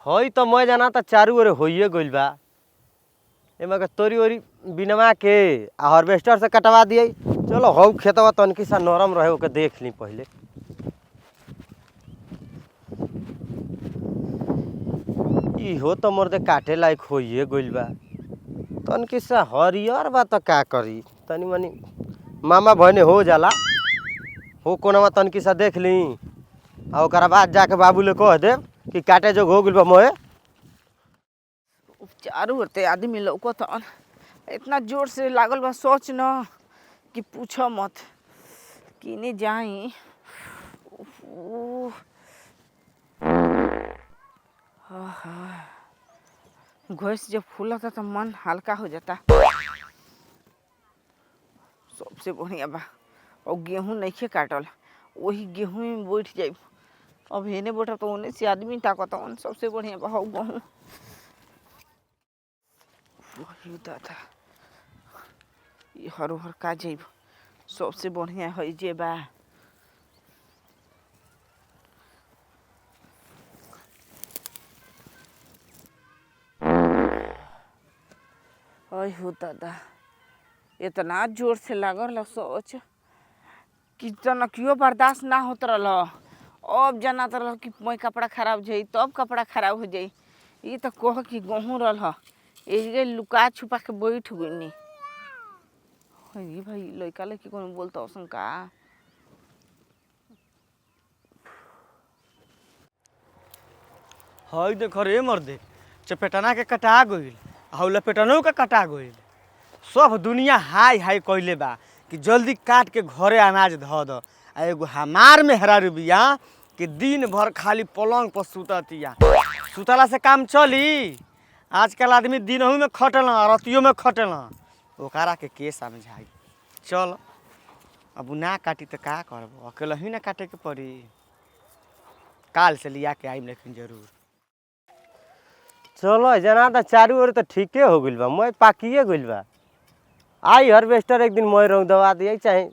हई तो मैं जाना था चारू ओरे होइए गइल बा। एमा के तोरी ओरी बिनवा के आ हार्वेस्टर से कटवा दिए। चलो हौ खेतवा तनकी सा नरम रहे ओके देख ली पहले। इहो तो मोरदे काटे लायक होइए गइल बा। तनकी सा हरियर बा तो का करी तनी मनी मामा भने हो जाला। हो कोनवा तनकी सा देख ली आ ओकरा बाद जाके बाबू ले कह दे कि काटे जो हो गइल बा मोए। चारू ओर ते आदमी लौकत हन, इतना जोर से लागल बा सोच न कि पूछो मत। किने जाई गैस जब फूलता तो मन हल्का हो जाता। सबसे बढ़िया बा और गेहूं नहीं काटल, वही गेहूं में बैठ जाए। अब हेने बैठा तो उन्हें से आदमी ताकत हन। सबसे बढ़िया बा हो गेहूं। वही दादा ये हरोहर का जाइब। सबसे बढ़िया है जे बा हो दादा। इतना जोर से लागल सोच कि क्यों बर्दाश्त ना होत रहा। अब जाना रहा कि मैं कपड़ा खराब जाई तब कपड़ा खराब हो जाई। ये तो कह कि गहूँ रहा ये लुका छुपा के बैठ गई। भाई लड़का लड़की को बोलता औसन का। हई देख रे मर्दे चपेटना के कटा गइल आ लपेटनो के कटा गइल। सब दुनिया हाय हाय कइले बा कि जल्दी काट के घरे अनाज ध द। आ एगो हमार मेहरारू बिया कि दिन भर खाली पलंग पर सुततिया। सुतला से काम चली? आजकल आदमी दिनहू में खटेला रतियों में खटेला। ओकरा के समझाई। चल अब ना काटी तो का करबो, अकेला ही ना काटे के पड़ी। काल से लिया के आइम लेकिन जरूर। चलो जना तो चारू ओर तो ठीके हो गइल बा। मैं पाकिए गइल बा। आई हार्वेस्टर एक दिन मैं रौदवा दिए चाहे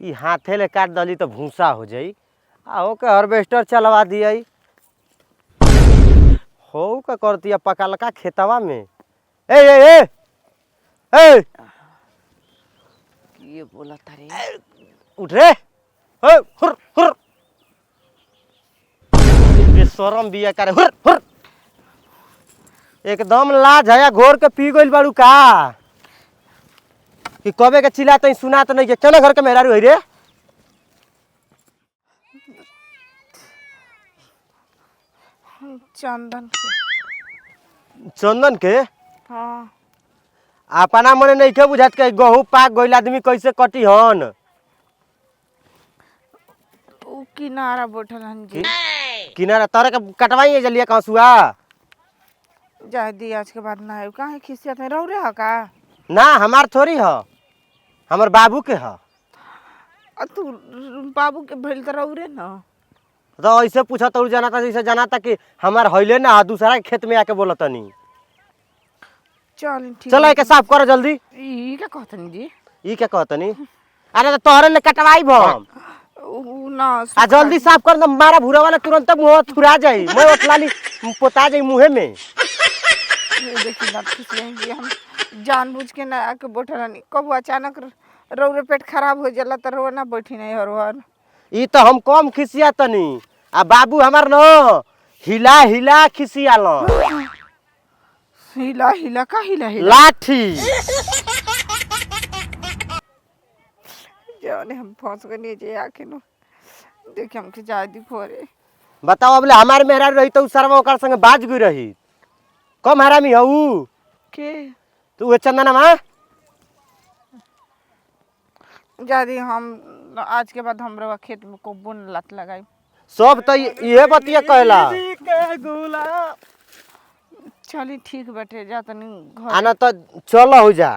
ई हाथे ले काट दली तो भूसा हो जाई। आ हो के हार्वेस्टर चलवा दिए। हो का करतिया पकालका खेतवा में। ए ए ए ए ये बोला तारे उठ रे। ए हुर हुर बेशरम बिया करे हुर हुर। एकदम लाज हया घोर के पी गइल बाड़ू का कि कबे के चिल्ला तो सुना तो नहीं के केना घर के मेहरारू है रे। चंदन के। चंदन के हाँ अपना मने नहीं के बुझात के गहूं पाक गइल आदमी कैसे कटी हन। ऊ किनारा बैठल हन जी। किनारा तारे के कटवाई जलिया कांसुआ। जाए दी आज के बाद ना है काहे खिसियत में रह रे का। ना हमार थोड़ी ह, हमर बाबू के ह। तू बाबू के भइल त रह रे ना। तो ऐसे पूछा तो जाना था जैसे जाना था कि हमार हइले ना दूसरा के खेत में आके बोलतनी। चल ठीक। चलो के साफ करो जल्दी। ई का कहतनी जी? ई क्या कहतनी? अरे तो तोहरे ले कटवाई हम। ऊ ना आ जल्दी साफ कर न मारा भूरा वाला तुरंत मुंह थुरा जाई। मैं ओतलाली पोता जाई मुंहे में। ये देखी ना खिसियन जी। हम जानबूझ के ना आके बैठल कब अचानक रौरे पेट खराब हो जाला त रो ना बैठी नहीं हर। ई तो हम कम खिसिया तनी आ बाबू हमार न हिला हिला खिसियाल। हिला हिला का हिला हिला लाठी जाने हम फंस गए जे आके नो। देख हमके जाय दी खोरे। बताओ अबले हमार मेहरारू रही तो सरवा ओकर संगे बाज गई रही। कम हरामी हऊ के तू चंदना मां। जादी हम आज के बाद हमरा खेत में को बुन लत लगाई। सब तो ये बतिया कहला। चली ठीक बैठे जा तनी घर। आना तो चलो हो जा।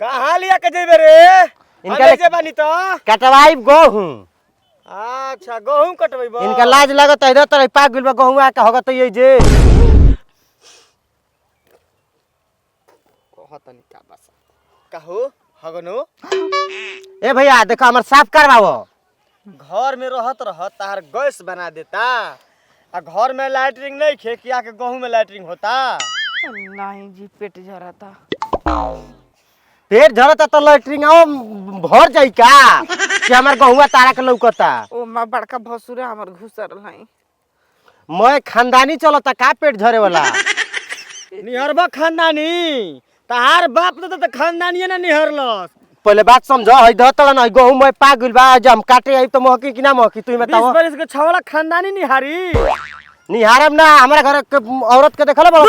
कहां लिया के जेबे रे? इनका जे बानी तो कटवाई गहूं। अच्छा गहूं कटबैबो। इनका लाज लगत है इधर तरह पाक गइल बा गहूं आके होगत ये जे। कहतनी का बस कहू हगनो। ए भैया देखो हमर साफ करवाओ। घर में रहत तार गैस बना देता आ घर में लैटरिंग नहीं खे कि आके गहूं में लैटरिंग होता। नहीं जी पेट झरा था। पेट झरता तो लैट्रिन भर जाई का कि हमार गहुआ तारा के लौकता। ओ माँ बड़का भसुर हमर घुसर है। मैं खानदानी चलता का पेट झरे वाला। निहरबा खानदानी तहार बाप तो खानदानी ना निहरलस। पहले बात समझो है दतड़ न गहूं मैं पा गइल बा जब हम काटे आई तो महकी कि ना महकी तू 20 बताओ। बरस के छवला खानदानी निहारी। निहारब ना हमरा घर के औरत के देखला बड़ा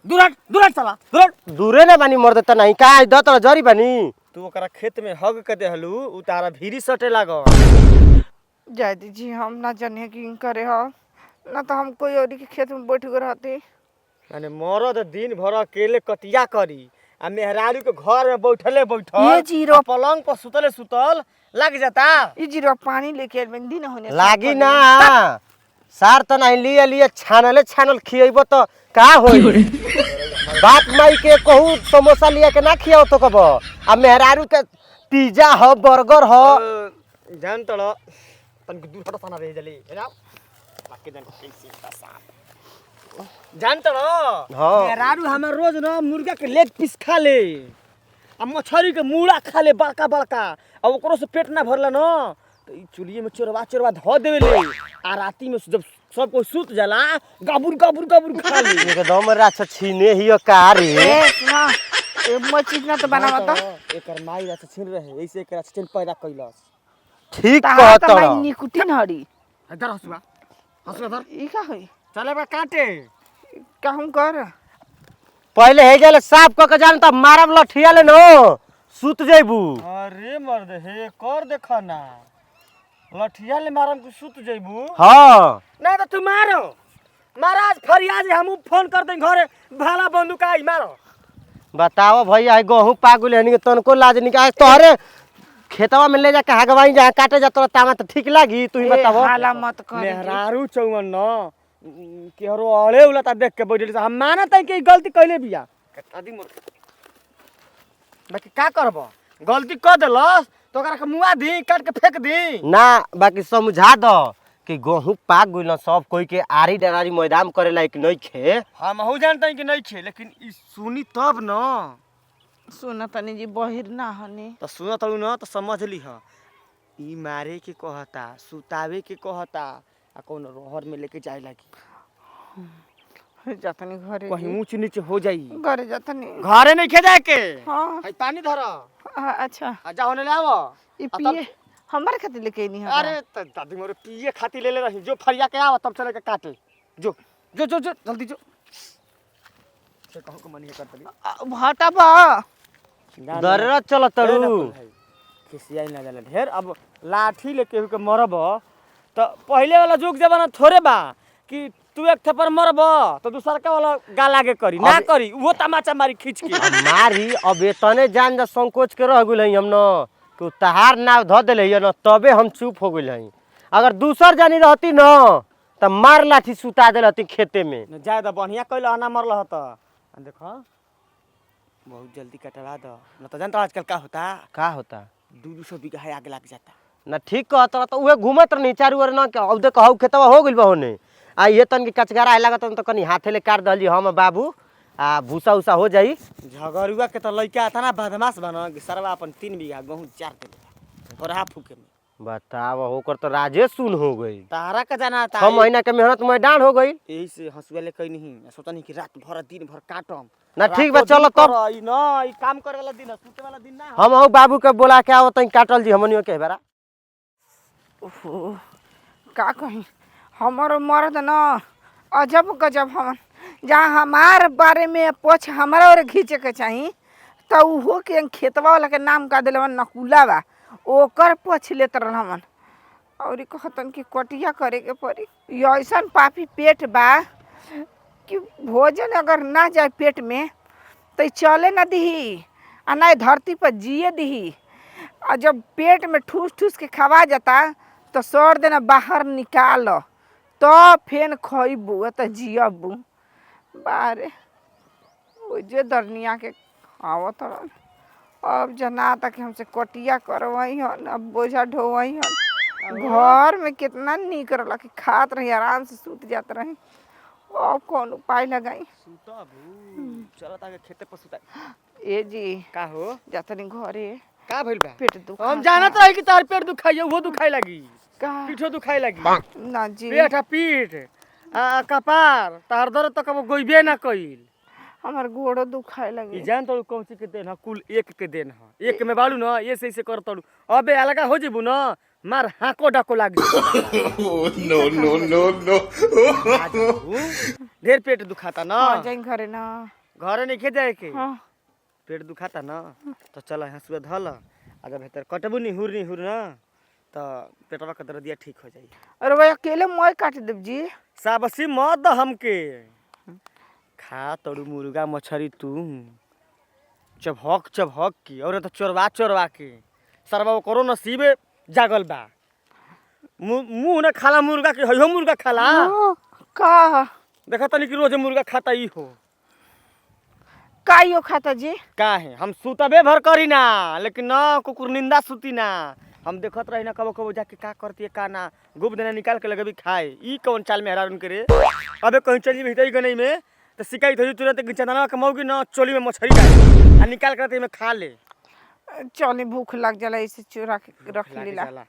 दूर चला दूर। दूरे ना बानी मर देता नहीं का दतड़ जरी बानी। तू ओकरा खेत में हग के देहलू उ तारा भीरी सटे लागो। जाय दीजिए हम ना जाने कि करे हो ना तो हम कोई और के खेत में बैठ गए रहते। यानी मरद दिन भर अकेले कटिया करी आ मेहरारू के घर में बैठले बैठल ये जीरो पलंग पर सुतले सुतल लग जाता। ये जीरो पानी लेके आइल दिन होने लागी ना सार त नहीं लिए लिए छानल खियबो तो का होई। बाप माई के कहू समोसा लिया के ना खियाओ तो कब आ मेहरारू के पिज्जा हो बर्गर हो। जान तड़ तन दूर हट साना रह जले है ना बाकी जन कैसे तसा जान तड़। हां मेहरारू हमर रोज न मुर्गा के लेग पीस खा ले आ मछली के मूड़ा खा ले बड़का बड़का आ ओकरो से पेट ना भरला न तो ई चुलिए में चोरवा धो देवे ले आ राती में जब सब कोई सुत जाला गाबुर खा ले। एकदम राछ छीने ही का रे। ए सुना ए मछली ना तो बनावा तो एकर माई राछ छीन रहे ऐसे एकर छीन पैदा कैलस। ठीक ताहा कहत तो भाई निकुटिन हरी इधर हसुआ धर ई का होई चले बा काटे कहूं कर पहले हे गेले साफ क के जान त मारब लठिया ले नो सुत जइबू। अरे मर्द हे कर देखा ना लठिया ले मारम के सुत जइबू। हां नहीं तो तू मारो महाराज फरियाद हम फोन कर दे घरे भाला बंदूक आई मारो। बताओ भैया गहूं पागुल हनी के तनको लाज निकाय तोहरे खेतवा में ले जा के हगवाई जहाँ काटे जात तामा तो ठीक लागी तू ही बताओ। हाला मत कर मेहरारू चौवन न केहरो अड़े उला ता देख के बैठल हम मानत है कि गलती कइले बिया कदी मोर बाकी का करब गलती कर देलस तो ओकरा के मुआ दी काट के फेंक दी ना बाकी समझा दो कि गहूं पाक गइल सब कोई के आरी डरारी मैदान करे लायक नहीं खे। हम हूँ जानते कि नहीं खे लेकिन ई सुनी तब न सुन तनी जी बहिर ना हनी तो सुनत हूँ न तो समझ ली ह ई मारे के कहता सुतावे के कहता आ कौन रहर में लेके जाए लागी जातनी घरे कहीं ऊंच नीचे हो जाई घरे जातनी घरे नहीं खे जाए के। हां है पानी धर अच्छा आ जा होने ले आवो ई पिए हमारे खातिर लेके नहीं है अरे दादी मोरे पिए खाती ले रही जो फरिया के आओ तब चले के काटे जो जो जो जो जल्दी जो से कहूं को मनी कर तली हटाबा दररा चल तरू खिसियाई ना जाला ढेर। अब लाठी लेके के मरब तो पहले वाला जुग जमाना थोड़े बा कि तू एक थप्पड़ मरब तो दूसरा का वाला गा लागे करी ना करी वो तमाचा मारी खींच के मारी अब तने जान जा संकोच के रह गइल हम न कि तहार नाव ध देले न तबे हम चुप हो गइल हई। अगर दूसर जानी रहती न त मार लाठी सुता देल हती खेते में। न जाए तो बढ़िया कइला ना मरल हत देखो बहुत जल्दी कटवा दो न तो जानता आजकल का होता का होता 200 बीघा है आगे लग जाता ना ठीक कहत रह तो उहे घूमत नहीं चारू ओर न अब देख हौ खेतवा हो गइल बा होने आ ये तन के कचगारा आए लागत तो कनी हाथे ले काट दली हम बाबू आ भूसा उसा हो जाई। झगरुआ के तो लइका था ना बदमाश बना कि सरवा अपन 3 बीघा गहूं 4 देले और हाफ फूके में बताव होकर तो राजे सुन हो गई। तारा का जाना था 6 महीना के मेहनत में डांड हो गई। यही से हंसुआ ले कहीं नहीं सोचा नहीं कि रात भर दिन भर काटम ना ठीक बा चलो तब ई ना ई काम करे वाला दिन सुते वाला दिन ना हम हौ बाबू के बोला के आओ तई काटल जी हमनियो के बेरा। ओहो का कहीं हमारो मर्द न अजब गजब हमन जहाँ हमार बारे में पोछ हमारा और खींचे के चाही तो उहो के खेतवा वाला के नाम का दिले नकुला बा ओकर पोछ लेत रहन हमन और कहतन कि कटिया करे के पड़ी। ऐसन पापी पेट बा कि भोजन अगर ना जाए पेट में तो चले ना दिही आ ना धरती पर जिए दिही आ जब पेट में ठूस ठूस के खवा जाता तो सर देना बाहर निकाल तो फेन खइबू तो जियबू बारे जे दरनिया के आवत अब जना तक हमसे कटिया करवाई हन अब बोझा ढोवाई हन घर में कितना निक रहला कि खात रही आराम से सूत जात रही। अब कौन उपाय लगाई? चलो ताके खेते पर सुता। ए जी का हो जातनी घरे का भइल बा? पेट दुखा हम जानत रही कि तार पेट दुखाई वो दुखाई लगी का पीठो दुखाई लगी ना जी पेट आ पीठ आ कपार तार दर्द तो कबो गोइबे ना कइल। हमार गोड़ो दुखाए ई लगे। जान तो कौन चीज के देन ह कुल एक के देन ह एक में बाड़ू न ये से कर तड़ू अबे अलगा हो जेबू न मार हाको डाको लाग no, no, no, no. ढेर पेट दुखाता न हां जाई घरे ना। घरे नहीं खे जाए के हां पेट दुखाता न तो चल हंसुआ धल आ जब भीतर कटबू निहुर निहुर न तो पेटवा के दर्दिया ठीक हो जाई। अरे भाई अकेले मोय काट देब जी। साबसी मत द हमके खा तड़ू मुर्गा मछरी तू चबहक की और तो चोरवा के सरवा करो नसीबे जागल बा मुंह न खाला मुर्गा के हयो मुर्गा खाला का देखा तनी कि रोज मुर्गा खाता ई हो काइयो खाता जी? का है हम सुतबे भर करी ना लेकिन ना कुकुर निंदा सुती ना हम देखत रही ना कबो कबो जाके का करती है का ना गुब देना निकाल के लगबी खाए ई कौन चाल में हरान करे। अबे कहीं चली भीतर गनई में तो शिकायत हो तुरंत चंदना के मौगी ना चोली में मछली डाल आ निकाल के में खा ले। चली भूख लग जाला इसे चुरा के रख लागे लीला। जाला।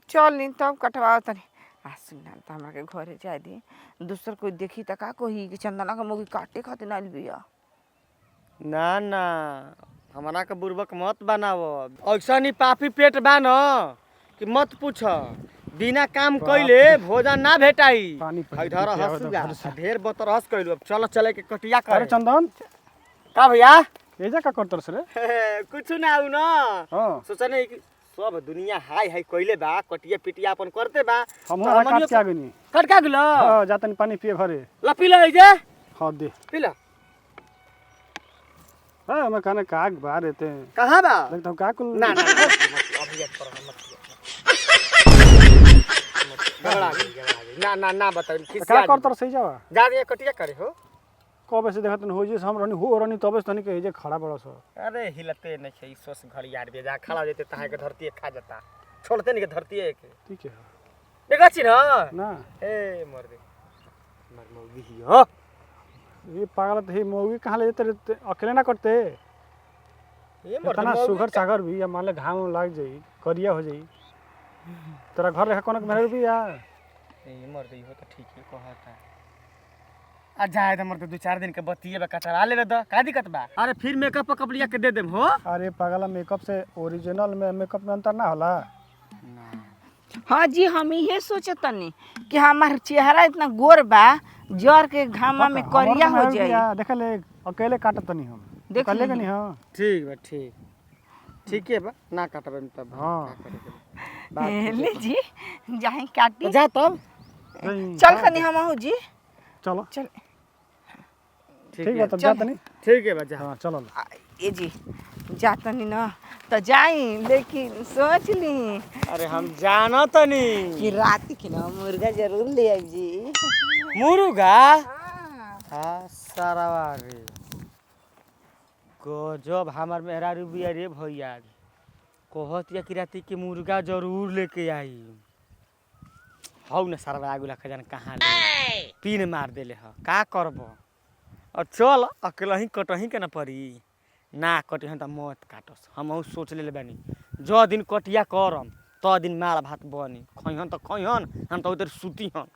चल नी तब कटवाओ तनी। आ सुना त हमरा के घरे जाए दी दूसर कोई देखी त का कही कि चंदना के मौगी काटे खातिर आइल बिया। ना ना हमारा के बुर्बक मत बनाव ऐसा नहीं पापी पेट बा न कि मत पूछ बिना काम कइले भोजन ना भेटाई। इधर हंसुगा ढेर बतरहस कइलू अब चल चले के कटिया करे। अरे चंदन का भैया एजा का करतर रे? कुछ ना आउ न हां सोचने कि सब दुनिया हाय हाय कइले बा कटिया पिटिया अपन करते बा हमरा काट के आ गनी। कट का गेलो हां जातनी पानी पिए घरे। ला पी ले जे हां दे पी ला। हां हम खाने काग बाहर रहते हैं कहां बा देखता हूं का कुल ना ना अभी एक पर मत ना ना ना बता का करतर सही जावा जा रे कटिया करे हो कबे से देखत हो जे हम रहनी हो रहनी तबे से तनी के जे खड़ा बड़स। अरे हिलते नहीं है सोस घड़ी यार बे जा खड़ा जेते तहां के धरती खा जाता छोड़ते नहीं के धरती के ठीक है देखा छी ना ना ए मर दे मर मौगी ही हो ये पागल थे मौगी कहां ले जते अकेले ना करते ये मर इतना सुगर सागर भी या मान ले घाम लग जाई करिया हो जाई तेरा घर रखा कोन के मेहर भी या ये मर दे हो तो ठीक है कहता आ जाए त मर दो चार दिन के बतिए बा कचरा ले द का दिक्कत बा। अरे फिर मेकअप पकप लिया के दे देम हो। अरे पागला मेकअप से ओरिजिनल में मेकअप में अंतर ना होला। हाँ जी हम ये सोचत तनी कि हमार चेहरा इतना गोर बा जर के घामा में करिया हो जाए। देख ले अकेले काटत तनी हम देख कर लेगा ली। नहीं हां ठीक बा ठीक है बा ना काटबे तब हां ले जी जाए काटी जा तब चल खनी हम आहू जी चलो चल ठीक है तब जातनी ठीक है बा जा हां चलो ए जी जातनी ना तो जाई लेकिन सोच ली अरे हम जानो तनी कि रात के ना मुर्गा जरूर ले आई जी। मुर्गा हां सारावा रे गजब हमार मेहरारू बिया रे भैया कहत या कि राती के मुर्गा जरूर लेके आई हौ न सारा आगुला खजान कहाँ ले पीन मार देले ह का करब और चल अकेला ही कटही के न पड़ी ना कटी त मत काटस हम सोच ले बानी जो दिन कटिया करम तो दिन माल भात बनी खइहन त खइहन हम त उधर सुती हन